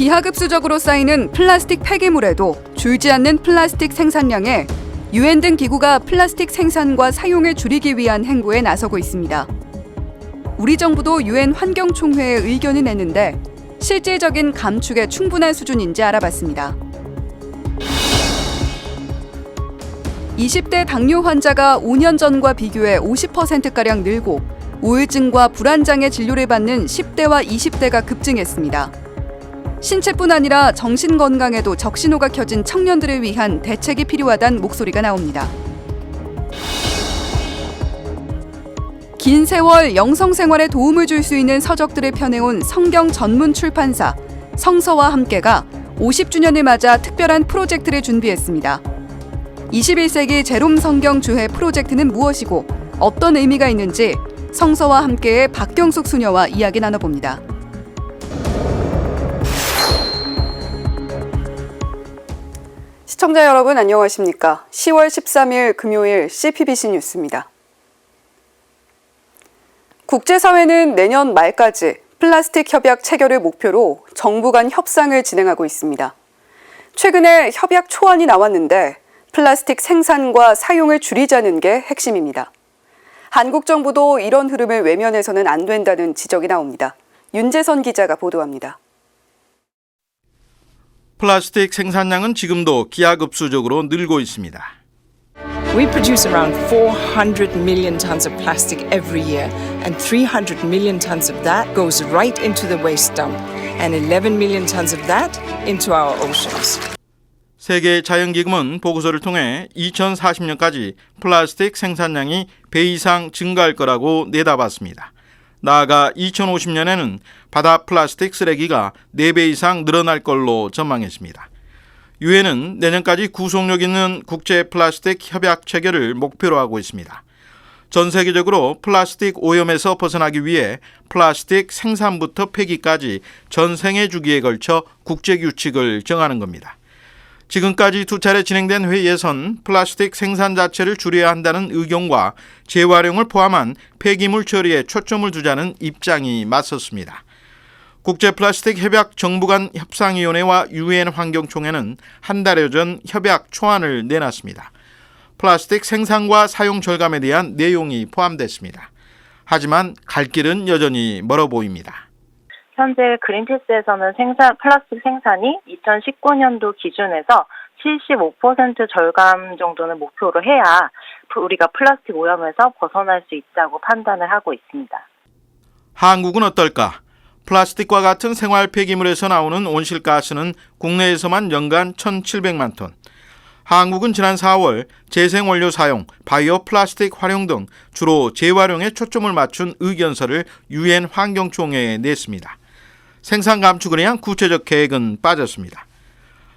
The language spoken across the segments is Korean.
기하급수적으로 쌓이는 플라스틱 폐기물에도 줄지 않는 플라스틱 생산량에 유엔 등 기구가 플라스틱 생산과 사용을 줄이기 위한 행보에 나서고 있습니다. 우리 정부도 유엔 환경총회에 의견을 냈는데 실질적인 감축에 충분한 수준인지 알아봤습니다. 20대 당뇨 환자가 5년 전과 비교해 50%가량 늘고 우울증과 불안장애 진료를 받는 10대와 20대가 급증했습니다. 신체뿐 아니라 정신 건강에도 적신호가 켜진 청년들을 위한 대책이 필요하다는 목소리가 나옵니다. 긴 세월 영성 생활에 도움을 줄 수 있는 서적들을 펴내온 성경 전문 출판사 성서와 함께가 50주년을 맞아 특별한 프로젝트를 준비했습니다. 21세기 제롬 성경 주해 프로젝트는 무엇이고 어떤 의미가 있는지 성서와 함께의 박경숙 수녀와 이야기 나눠봅니다. 시청자 여러분 안녕하십니까? 10월 13일 금요일 CPBC 뉴스입니다. 국제사회는 내년 말까지 플라스틱 협약 체결을 목표로 정부 간 협상을 진행하고 있습니다. 최근에 협약 초안이 나왔는데 플라스틱 생산과 사용을 줄이자는 게 핵심입니다. 한국 정부도 이런 흐름을 외면해서는 안 된다는 지적이 나옵니다. 윤재선 기자가 보도합니다. 플라스틱 생산량은 지금도 기하급수적으로 늘고 있습니다. We produce around 400 million tons of plastic every year, and 300 million tons of that goes right into the waste dump, and 11 million tons of that into our oceans. 세계 자연기금은 보고서를 통해 2040년까지 플라스틱 생산량이 배 이상 증가할 거라고 내다봤습니다. 나아가 2050년에는 바다 플라스틱 쓰레기가 4배 이상 늘어날 걸로 전망했습니다. 유엔은 내년까지 구속력 있는 국제 플라스틱 협약 체결을 목표로 하고 있습니다. 전 세계적으로 플라스틱 오염에서 벗어나기 위해 플라스틱 생산부터 폐기까지 전 생애 주기에 걸쳐 국제 규칙을 정하는 겁니다. 지금까지 2차례 진행된 회의에선 플라스틱 생산 자체를 줄여야 한다는 의견과 재활용을 포함한 폐기물 처리에 초점을 두자는 입장이 맞섰습니다. 국제 플라스틱 협약 정부 간 협상위원회와 유엔 환경총회는 한 달여 전 협약 초안을 내놨습니다. 플라스틱 생산과 사용 절감에 대한 내용이 포함됐습니다. 하지만 갈 길은 여전히 멀어 보입니다. 현재 그린피스에서는 플라스틱 생산이 2019년도 기준에서 75% 절감 정도는 목표로 해야 우리가 플라스틱 오염에서 벗어날 수 있다고 판단을 하고 있습니다. 한국은 어떨까? 플라스틱과 같은 생활 폐기물에서 나오는 온실가스는 국내에서만 연간 1,700만 톤. 한국은 지난 4월 재생원료 사용, 바이오 플라스틱 활용 등 주로 재활용에 초점을 맞춘 의견서를 유엔 환경총회에 냈습니다. 생산 감축을 위한 구체적 계획은 빠졌습니다.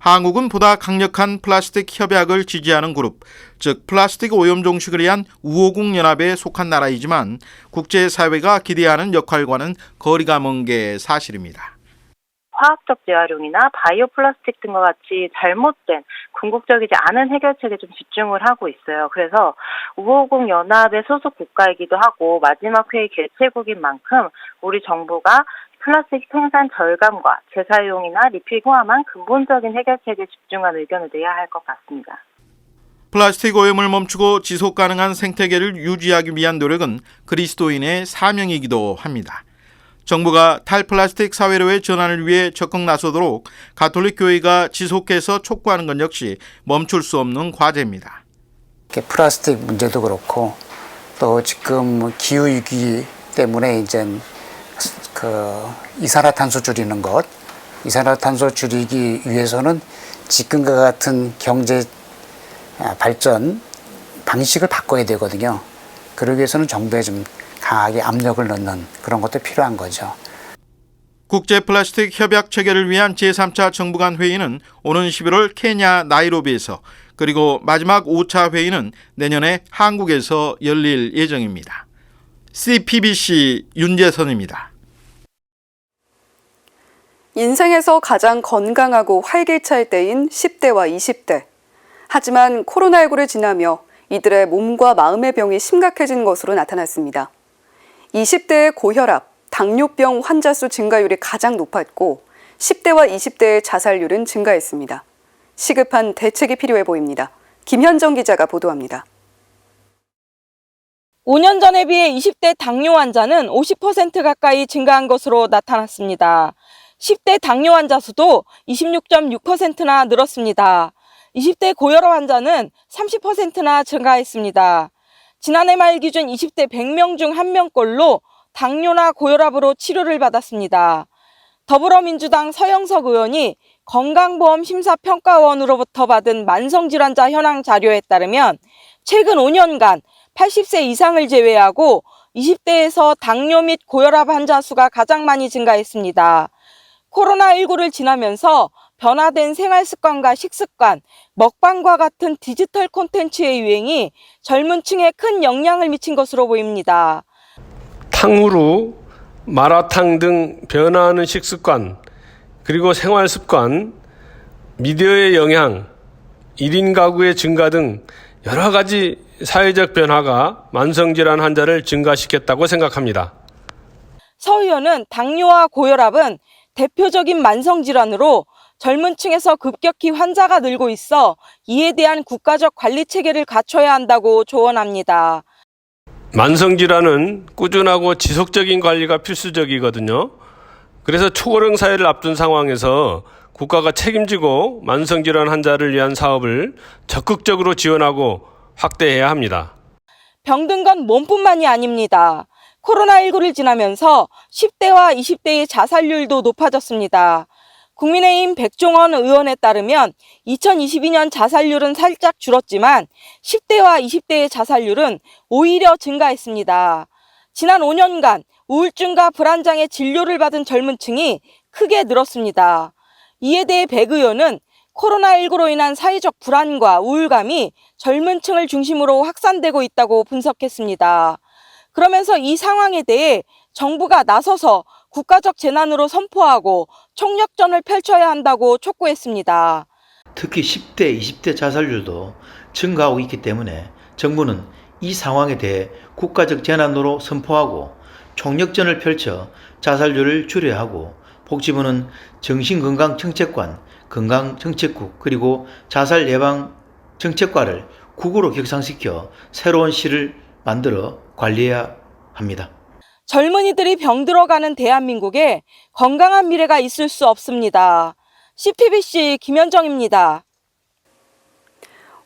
한국은 보다 강력한 플라스틱 협약을 지지하는 그룹, 즉 플라스틱 오염 종식을 위한 우호국 연합에 속한 나라이지만 국제사회가 기대하는 역할과는 거리가 먼 게 사실입니다. 화학적 재활용이나 바이오 플라스틱 등과 같이 잘못된 궁극적이지 않은 해결책에 좀 집중을 하고 있어요. 그래서 우호국 연합의 소속 국가이기도 하고 마지막 회의 개최국인 만큼 우리 정부가 플라스틱 생산 절감과 재사용이나 리필 포함한 근본적인 해결책에 집중한 의견을 내야 할 것 같습니다. 플라스틱 오염을 멈추고 지속 가능한 생태계를 유지하기 위한 노력은 그리스도인의 사명이기도 합니다. 정부가 탈플라스틱 사회로의 전환을 위해 적극 나서도록 가톨릭 교회가 지속해서 촉구하는 건 역시 멈출 수 없는 과제입니다. 플라스틱 문제도 그렇고 또 지금 기후 위기 때문에 이제 이산화탄소 줄이는 것, 이산화탄소 줄이기 위해서는 지금과 같은 경제 발전 방식을 바꿔야 되거든요. 그러기 위해서는 정부에 좀 강하게 압력을 넣는 그런 것도 필요한 거죠. 국제 플라스틱 협약 체결을 위한 제3차 정부 간 회의는 오는 11월 케냐 나이로비에서 그리고 마지막 5차 회의는 내년에 한국에서 열릴 예정입니다. CPBC 윤재선입니다. 인생에서 가장 건강하고 활기찰 때인 10대와 20대. 하지만 코로나19를 지나며 이들의 몸과 마음의 병이 심각해진 것으로 나타났습니다. 20대의 고혈압, 당뇨병 환자 수 증가율이 가장 높았고 10대와 20대의 자살률은 증가했습니다. 시급한 대책이 필요해 보입니다. 김현정 기자가 보도합니다. 5년 전에 비해 20대 당뇨 환자는 50% 가까이 증가한 것으로 나타났습니다. 10대 당뇨 환자 수도 26.6%나 늘었습니다. 20대 고혈압 환자는 30%나 증가했습니다. 지난해 말 기준 20대 100명 중 1명꼴로 당뇨나 고혈압으로 치료를 받았습니다. 더불어민주당 서영석 의원이 건강보험심사평가원으로부터 받은 만성질환자 현황 자료에 따르면 최근 5년간 80세 이상을 제외하고 20대에서 당뇨 및 고혈압 환자 수가 가장 많이 증가했습니다. 코로나19를 지나면서 변화된 생활습관과 식습관, 먹방과 같은 디지털 콘텐츠의 유행이 젊은 층에 큰 영향을 미친 것으로 보입니다. 탕후루, 마라탕 등 변화하는 식습관, 그리고 생활습관, 미디어의 영향, 1인 가구의 증가 등 여러 가지 사회적 변화가 만성질환 환자를 증가시켰다고 생각합니다. 서 의원은 당뇨와 고혈압은 대표적인 만성질환으로 젊은 층에서 급격히 환자가 늘고 있어 이에 대한 국가적 관리 체계를 갖춰야 한다고 조언합니다. 만성질환은 꾸준하고 지속적인 관리가 필수적이거든요. 그래서 초고령 사회를 앞둔 상황에서 국가가 책임지고 만성질환 환자를 위한 사업을 적극적으로 지원하고 확대해야 합니다. 병든 건 몸뿐만이 아닙니다. 코로나19를 지나면서 10대와 20대의 자살률도 높아졌습니다. 국민의힘 백종원 의원에 따르면 2022년 자살률은 살짝 줄었지만 10대와 20대의 자살률은 오히려 증가했습니다. 지난 5년간 우울증과 불안장애 진료를 받은 젊은 층이 크게 늘었습니다. 이에 대해 백 의원은 코로나19로 인한 사회적 불안과 우울감이 젊은 층을 중심으로 확산되고 있다고 분석했습니다. 그러면서 이 상황에 대해 정부가 나서서 국가적 재난으로 선포하고 총력전을 펼쳐야 한다고 촉구했습니다. 특히 10대, 20대 자살률도 증가하고 있기 때문에 정부는 이 상황에 대해 국가적 재난으로 선포하고 총력전을 펼쳐 자살률을 줄여야 하고, 복지부는 정신건강정책관, 건강정책국, 그리고 자살 예방 정책과를 국으로 격상시켜 새로운 시를 만들어 관리해야 합니다. 젊은이들이 병들어가는 대한민국에 건강한 미래가 있을 수 없습니다. CTBC 김현정입니다.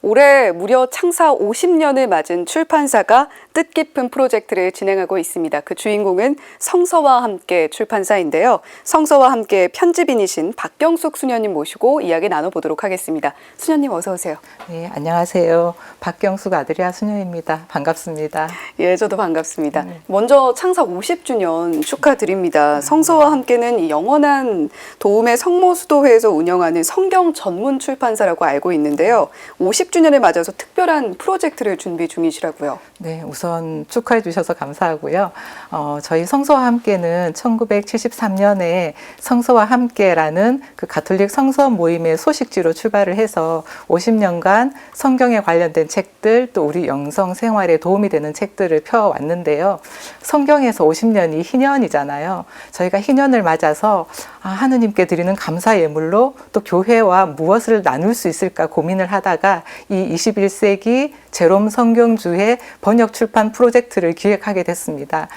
올해 무려 창사 50년을 맞은 출판사가 뜻깊은 프로젝트를 진행하고 있습니다. 그 주인공은 성서와 함께 출판사인데요. 성서와 함께 편집인이신 박경숙 수녀님 모시고 이야기 나눠보도록 하겠습니다. 수녀님 어서 오세요. 네, 안녕하세요. 박경숙 아드리아 수녀입니다. 반갑습니다. 예, 저도 반갑습니다. 먼저 창사 50주년 축하드립니다. 성서와 함께는 이 영원한 도움의 성모수도회에서 운영하는 성경 전문 출판사라고 알고 있는데요. 50주년을 맞아서 특별한 프로젝트를 준비 중이시라고요. 네, 우선 축하해 주셔서 감사하고요. 저희 성서와 함께는 1973년에 성서와 함께라는 그 가톨릭 성서 모임의 소식지로 출발을 해서 50년간 성경에 관련된 책들, 또 우리 영성 생활에 도움이 되는 책들을 펴왔는데요. 성경에서 50년이 희년이잖아요. 저희가 희년을 맞아서 하느님께 드리는 감사 예물로 또 교회와 무엇을 나눌 수 있을까 고민을 하다가 이 21세기 제롬 성경주의 번역 출판 프로젝트를 기획하게 됐습니다.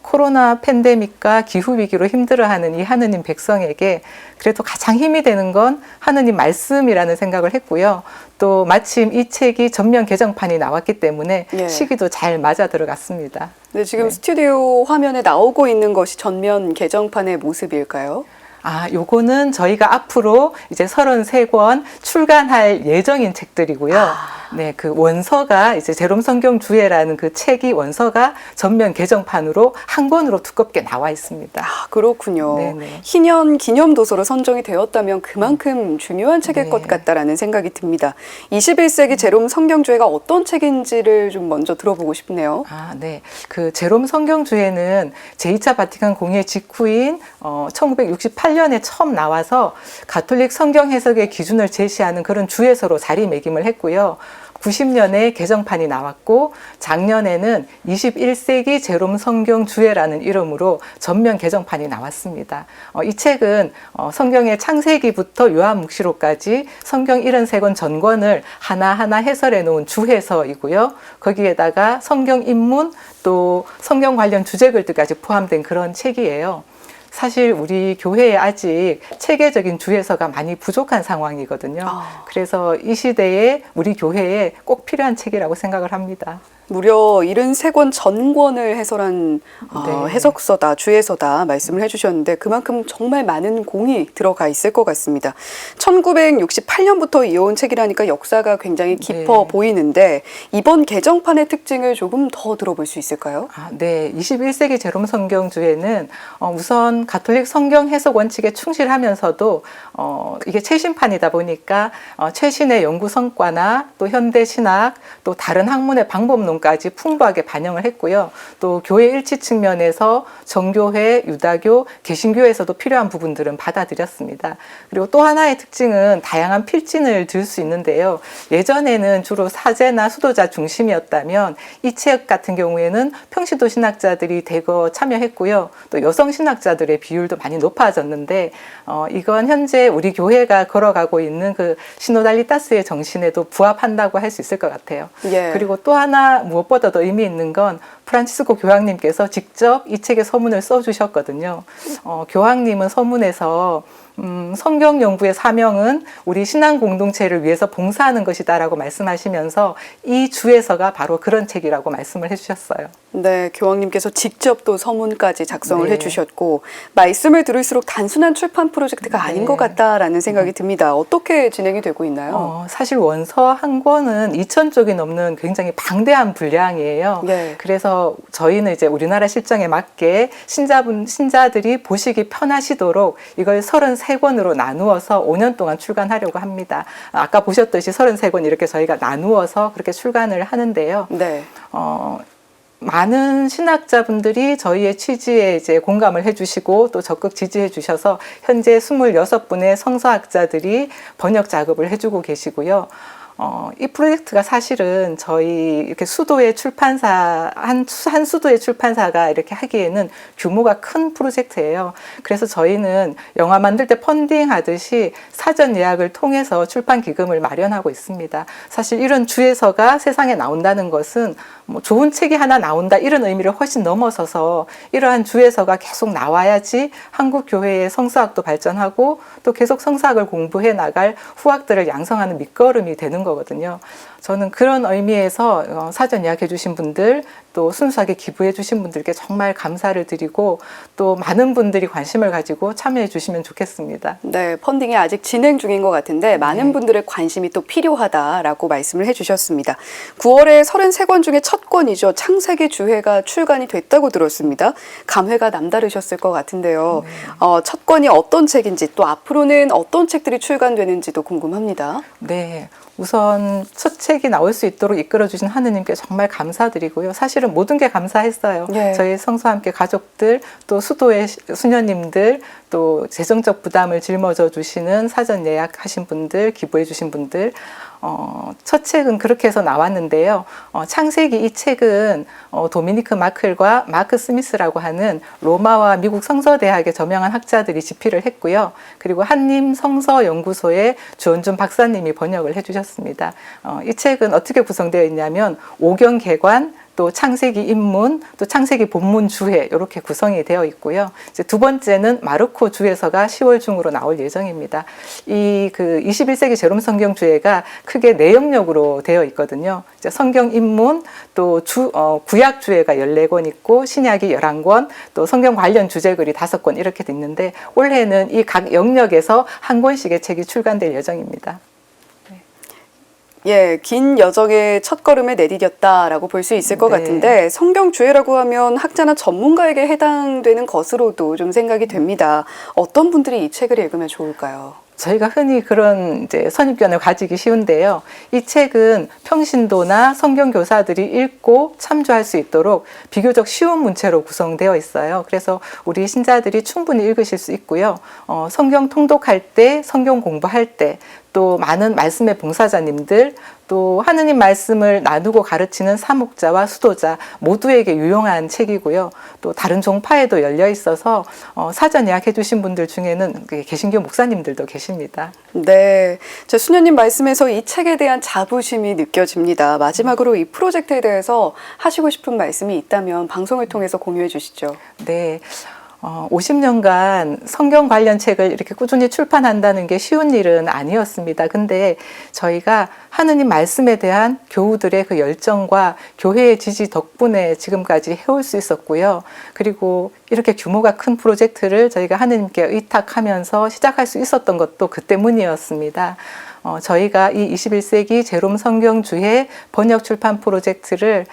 코로나 팬데믹과 기후위기로 힘들어하는 이 하느님 백성에게 그래도 가장 힘이 되는 건 하느님 말씀이라는 생각을 했고요. 또 마침 이 책이 전면 개정판이 나왔기 때문에 시기도 잘 맞아 들어갔습니다. 네, 지금 스튜디오 화면에 나오고 있는 것이 전면 개정판의 모습일까요? 요거는 저희가 앞으로 이제 33권 출간할 예정인 책들이고요. 네, 그 원서가 이제 제롬 성경주예라는 그 책이 원서가 전면 개정판으로 한 권으로 두껍게 나와 있습니다. 그렇군요. 네네. 희년 기념 도서로 선정이 되었다면 그만큼 중요한 책일 것 같다라는 생각이 듭니다. 21세기 제롬 성경주예가 어떤 책인지를 좀 먼저 들어보고 싶네요. 네. 그 제롬 성경주예는 제2차 바티칸 공회 직후인 1968년에 처음 나와서 가톨릭 성경 해석의 기준을 제시하는 그런 주예서로 자리매김을 했고요. 90년에 개정판이 나왔고 작년에는 21세기 제롬 성경 주해라는 이름으로 전면 개정판이 나왔습니다. 이 책은 성경의 창세기부터 요한묵시록까지 성경 73권 전권을 하나하나 해설해 놓은 주해서이고요. 거기에다가 성경 인문 또 성경 관련 주제글들까지 포함된 그런 책이에요. 사실 우리 교회에 아직 체계적인 주해서가 많이 부족한 상황이거든요. 그래서 이 시대에 우리 교회에 꼭 필요한 책이라고 생각을 합니다. 무려 73권 전권을 해설한 네. 해석서다, 주해서다 말씀을 해주셨는데 그만큼 정말 많은 공이 들어가 있을 것 같습니다. 1968년부터 이어온 책이라니까 역사가 굉장히 깊어 네. 보이는데 이번 개정판의 특징을 조금 더 들어볼 수 있을까요? 네, 21세기 제롬 성경주에는 우선 가톨릭 성경 해석 원칙에 충실하면서도 이게 최신판이다 보니까 최신의 연구 성과나 또 현대 신학 또 다른 학문의 방법론까지 풍부하게 반영을 했고요. 또 교회 일치 측면에서 정교회, 유다교, 개신교에서도 필요한 부분들은 받아들였습니다. 그리고 또 하나의 특징은 다양한 필진을 들 수 있는데요. 예전에는 주로 사제나 수도자 중심이었다면 이 책 같은 경우에는 평신도 신학자들이 대거 참여했고요. 또 여성 신학자들의 비율도 많이 높아졌는데 이건 현재 우리 교회가 걸어가고 있는 그 시노달리타스의 정신에도 부합한다고 할 수 있을 것 같아요. 예. 그리고 또 하나 무엇보다도 의미 있는 건 프란치스코 교황님께서 직접 이 책에 서문을 써주셨거든요. 교황님은 서문에서 성경 연구의 사명은 우리 신앙 공동체를 위해서 봉사하는 것이다라고 말씀하시면서 이 주해서가 바로 그런 책이라고 말씀을 해주셨어요. 네, 교황님께서 직접 또 서문까지 작성을 네. 해주셨고 말씀을 들을수록 단순한 출판 프로젝트가 아닌 것 같다라는 생각이 듭니다. 어떻게 진행이 되고 있나요? 사실 원서 한 권은 2,000쪽이 넘는 굉장히 방대한 분량이에요. 네. 그래서 저희는 이제 우리나라 실정에 맞게 신자들이 보시기 편하시도록 이걸 33권으로 나누어서 5년 동안 출간하려고 합니다. 아까 보셨듯이 33권 이렇게 저희가 나누어서 그렇게 출간을 하는데요. 네. 많은 신학자분들이 저희의 취지에 이제 공감을 해주시고 또 적극 지지해 주셔서 현재 26분의 성서학자들이 번역 작업을 해주고 계시고요. 이 프로젝트가 사실은 저희 이렇게 수도의 출판사, 한 수도의 출판사가 이렇게 하기에는 규모가 큰 프로젝트예요. 그래서 저희는 영화 만들 때 펀딩 하듯이 사전 예약을 통해서 출판 기금을 마련하고 있습니다. 사실 이런 주해서가 세상에 나온다는 것은 뭐 좋은 책이 하나 나온다 이런 의미를 훨씬 넘어서서 이러한 주해서가 계속 나와야지 한국 교회의 성서학도 발전하고 또 계속 성서학을 공부해 나갈 후학들을 양성하는 밑거름이 되는 거거든요. 저는 그런 의미에서 사전 예약해 주신 분들 또 순수하게 기부해 주신 분들께 정말 감사를 드리고 또 많은 분들이 관심을 가지고 참여해 주시면 좋겠습니다. 네, 펀딩이 아직 진행 중인 것 같은데 많은 분들의 관심이 또 필요하다라고 말씀을 해주셨습니다. 9월에 33권 중에 첫 권이죠. 창세기 주해가 출간이 됐다고 들었습니다. 감회가 남다르셨을 것 같은데요. 첫 권이 어떤 책인지 또 앞으로는 어떤 책들이 출간되는지도 궁금합니다. 네. 우선 첫 책이 나올 수 있도록 이끌어주신 하느님께 정말 감사드리고요. 사실은 모든 게 감사했어요. 네. 저희 성서와 함께 가족들, 또 수도의 수녀님들, 또 재정적 부담을 짊어져 주시는 사전 예약하신 분들, 기부해 주신 분들, 첫 책은 그렇게 해서 나왔는데요. 창세기 이 책은 도미니크 마클과 마크 스미스라고 하는 로마와 미국 성서대학의 저명한 학자들이 집필을 했고요. 그리고 한림 성서연구소의 주원준 박사님이 번역을 해주셨습니다. 이 책은 어떻게 구성되어 있냐면 5경 개관, 또 창세기 인문, 또 창세기 본문 주해 이렇게 구성이 되어 있고요. 이제 두 번째는 마르코 주해서가 10월 중으로 나올 예정입니다. 이 21세기 제롬 성경 주해가 크게 내역력으로 되어 있거든요. 이제 성경 인문, 또 구약 주해가 14권 있고 신약이 11권, 또 성경 관련 주제글이 5권 이렇게 돼 있는데 올해는 이 각 영역에서 한 권씩의 책이 출간될 예정입니다. 예, 긴 여정의 첫걸음에 내디뎠다라고 볼 수 있을 것 네. 같은데 성경 주해라고 하면 학자나 전문가에게 해당되는 것으로도 좀 생각이 됩니다. 어떤 분들이 이 책을 읽으면 좋을까요? 저희가 흔히 그런 이제 선입견을 가지기 쉬운데요. 이 책은 평신도나 성경 교사들이 읽고 참조할 수 있도록 비교적 쉬운 문체로 구성되어 있어요. 그래서 우리 신자들이 충분히 읽으실 수 있고요. 성경 통독할 때, 성경 공부할 때, 또 많은 말씀의 봉사자님들, 또 하느님 말씀을 나누고 가르치는 사목자와 수도자 모두에게 유용한 책이고요. 또 다른 종파에도 열려 있어서 사전 예약해 주신 분들 중에는 개신교 목사님들도 계십니다. 네, 저 수녀님 말씀에서 이 책에 대한 자부심이 느껴집니다. 마지막으로 이 프로젝트에 대해서 하시고 싶은 말씀이 있다면 방송을 통해서 공유해 주시죠. 네. 50년간 성경 관련 책을 이렇게 꾸준히 출판한다는 게 쉬운 일은 아니었습니다. 근데 저희가 하느님 말씀에 대한 교우들의 그 열정과 교회의 지지 덕분에 지금까지 해올 수 있었고요. 그리고 이렇게 규모가 큰 프로젝트를 저희가 하느님께 의탁하면서 시작할 수 있었던 것도 그 때문이었습니다. 저희가 이 21세기 제롬 성경주의 번역 출판 프로젝트를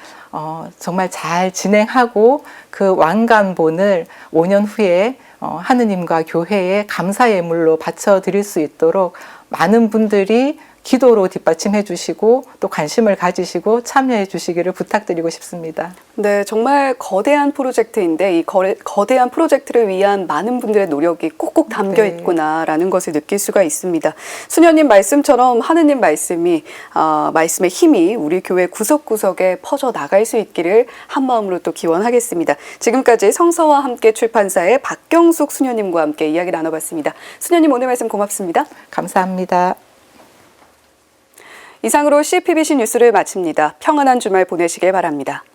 정말 잘 진행하고 그 왕관본을 5년 후에 하느님과 교회에 감사 예물로 바쳐드릴 수 있도록 많은 분들이 기도로 뒷받침해 주시고 또 관심을 가지시고 참여해 주시기를 부탁드리고 싶습니다. 네, 정말 거대한 프로젝트인데 이 거대한 프로젝트를 위한 많은 분들의 노력이 꼭꼭 담겨 있구나라는 것을 느낄 수가 있습니다. 수녀님 말씀처럼 하느님 말씀의 힘이 우리 교회 구석구석에 퍼져 나갈 수 있기를 한 마음으로 또 기원하겠습니다. 지금까지 성서와 함께 출판사의 박경숙 수녀님과 함께 이야기 나눠봤습니다. 수녀님 오늘 말씀 고맙습니다. 감사합니다. 이상으로 CPBC 뉴스를 마칩니다. 평안한 주말 보내시길 바랍니다.